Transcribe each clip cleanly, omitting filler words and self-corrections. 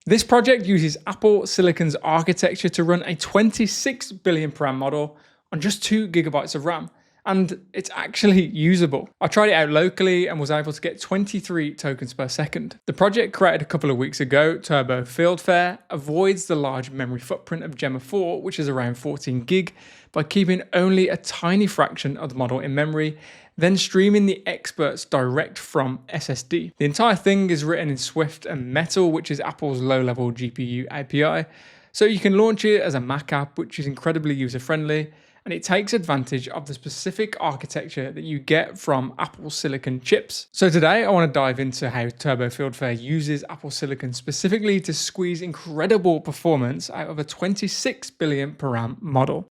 This project uses Apple Silicon's architecture to run a 26 billion per RAM model on just 2 gigabytes of RAM, and it's actually usable. I tried it out locally and was able to get 23 tokens per second. The project created a couple of weeks ago, Turbo Fieldfare, avoids the large memory footprint of Gemma 4, which is around 14 gig, by keeping only a tiny fraction of the model in memory, then streaming the experts direct from SSD. The entire thing is written in Swift and Metal, which is Apple's low-level GPU API, so you can launch it as a Mac app, which is incredibly user-friendly, and it takes advantage of the specific architecture that you get from Apple Silicon chips. So today I want to dive into how Turbo Fieldfare uses Apple Silicon specifically to squeeze incredible performance out of a 26 billion per RAM model.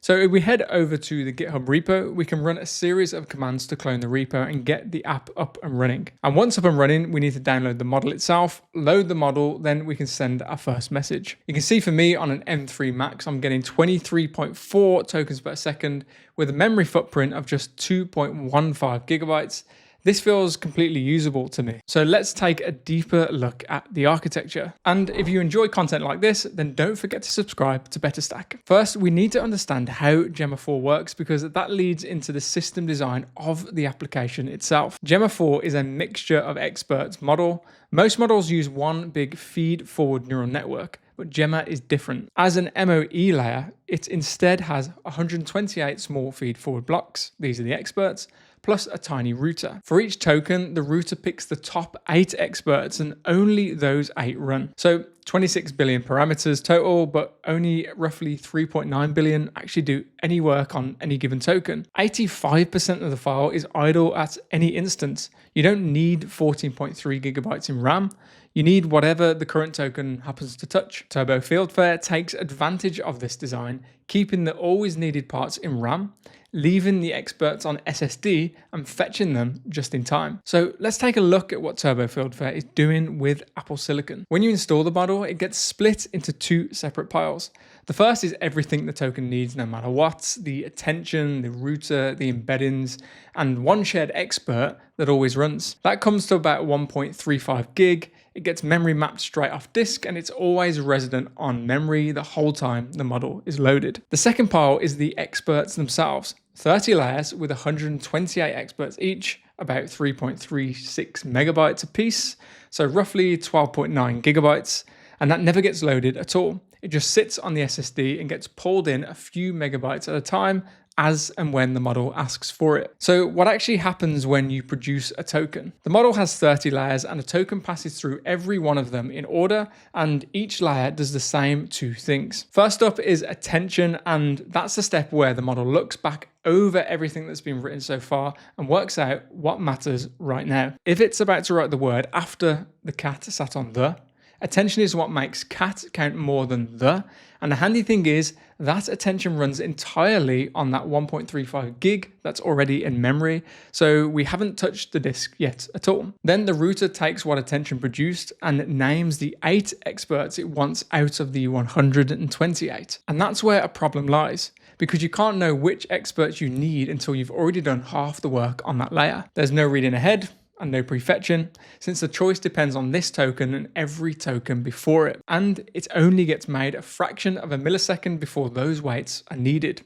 So if we head over to the GitHub repo, we can run a series of commands to clone the repo and get the app up and running. And once up and running, we need to download the model itself, load the model, then we can send our first message. You can see for me on an M3 Max, I'm getting 23.4 tokens per second with a memory footprint of just 2.15 gigabytes. This feels completely usable to me. So let's take a deeper look at the architecture. And if you enjoy content like this, then don't forget to subscribe to BetterStack. First, we need to understand how Gemma 4 works because that leads into the system design of the application itself. Gemma 4 is a mixture of experts model. Most models use one big feed-forward neural network, but Gemma is different. As an MOE layer, it instead has 128 small feed-forward blocks. These are the experts, plus a tiny router. For each token, the router picks the top 8 experts and only those 8 run. So 26 billion parameters total, but only roughly 3.9 billion actually do any work on any given token. 85% of the file is idle at any instance. You don't need 14.3 gigabytes in RAM. You need whatever the current token happens to touch. Turbo Fieldfare takes advantage of this design, keeping the always needed parts in RAM, leaving the experts on SSD and fetching them just in time. So let's take a look at what Turbo Fieldfare is doing with Apple Silicon. When you install the model, it gets split into 2 separate piles. The first is everything the token needs no matter what, the attention, the router, the embeddings, and one shared expert that always runs. That comes to about 1.35 gig. It gets memory mapped straight off disk and it's always resident on memory the whole time the model is loaded. The second pile is the experts themselves. 30 layers with 128 experts each, about 3.36 megabytes a piece, so roughly 12.9 gigabytes, and that never gets loaded at all. It just sits on the SSD and gets pulled in a few megabytes at a time as and when the model asks for it. So what actually happens when you produce a token? The model has 30 layers and a token passes through every one of them in order, and each layer does the same 2 things. First up is attention, and that's the step where the model looks back over everything that's been written so far and works out what matters right now. If it's about to write the word after the cat sat on the, attention is what makes cat count more than the, and the handy thing is that attention runs entirely on that 1.35 gig that's already in memory, so we haven't touched the disk yet at all. Then the router takes what attention produced and names the 8 experts it wants out of the 128. And that's where a problem lies, because you can't know which experts you need until you've already done half the work on that layer. There's no reading ahead and no prefetching, since the choice depends on this token and every token before it, and it only gets made a fraction of a millisecond before those weights are needed.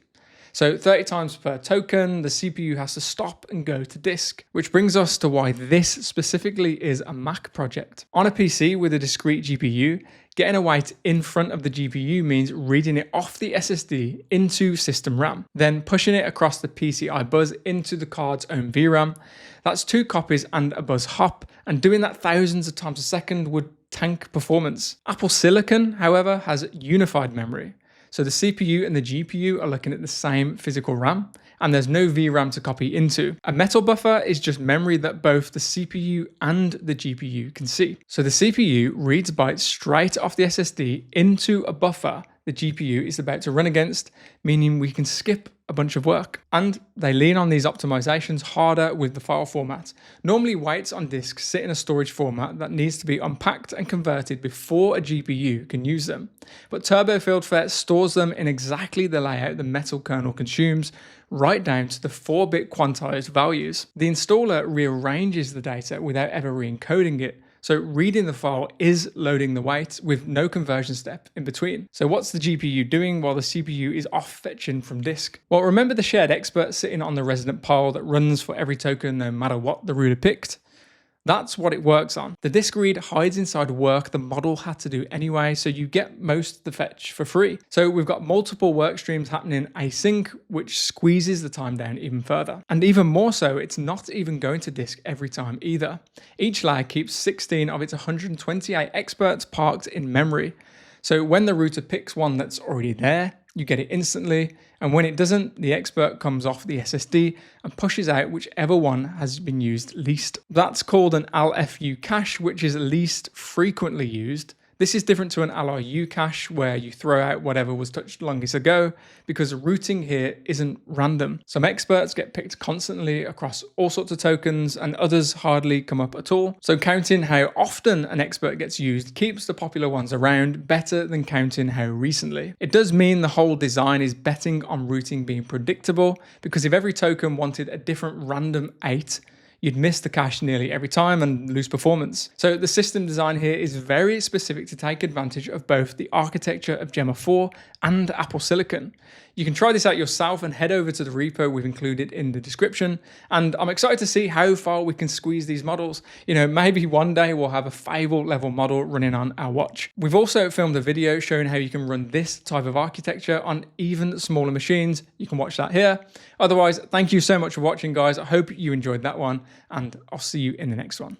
So 30 times per token, the CPU has to stop and go to disk, which brings us to why this specifically is a Mac project. On a PC with a discrete GPU, getting a weight in front of the GPU means reading it off the SSD into system RAM, then pushing it across the PCI bus into the card's own VRAM. That's 2 copies and a bus hop, and doing that thousands of times a second would tank performance. Apple Silicon, however, has unified memory. So the CPU and the GPU are looking at the same physical RAM, and there's no VRAM to copy into. A metal buffer is just memory that both the CPU and the GPU can see. So the CPU reads bytes straight off the SSD into a buffer the GPU is about to run against, meaning we can skip a bunch of work. And they lean on these optimizations harder with the file format. Normally weights on disks sit in a storage format that needs to be unpacked and converted before a GPU can use them. But Turbo Fieldfare stores them in exactly the layout the metal kernel consumes, right down to the 4-bit quantized values. The installer rearranges the data without ever re-encoding it. So reading the file is loading the weight with no conversion step in between. So what's the GPU doing while the CPU is off fetching from disk? Well, remember the shared expert sitting on the resident pile that runs for every token no matter what the router picked? That's what it works on. The disk read hides inside work the model had to do anyway, so you get most of the fetch for free. So we've got multiple work streams happening async, which squeezes the time down even further. And even more so, it's not even going to disk every time either. Each layer keeps 16 of its 128 experts parked in memory. So when the router picks one that's already there, you get it instantly, and when it doesn't, the expert comes off the SSD and pushes out whichever one has been used least. That's called an LFU cache, which is least frequently used. This is different to an LRU cache where you throw out whatever was touched longest ago, because routing here isn't random. Some experts get picked constantly across all sorts of tokens and others hardly come up at all. So counting how often an expert gets used keeps the popular ones around better than counting how recently. It does mean the whole design is betting on routing being predictable, because if every token wanted a different random 8, you'd miss the cache nearly every time and lose performance. So the system design here is very specific to take advantage of both the architecture of Gemma 4 and Apple Silicon. You can try this out yourself and head over to the repo we've included in the description. And I'm excited to see how far we can squeeze these models. You know, maybe one day we'll have a Fable level model running on our watch. We've also filmed a video showing how you can run this type of architecture on even smaller machines. You can watch that here. Otherwise, thank you so much for watching, guys. I hope you enjoyed that one, and I'll see you in the next one.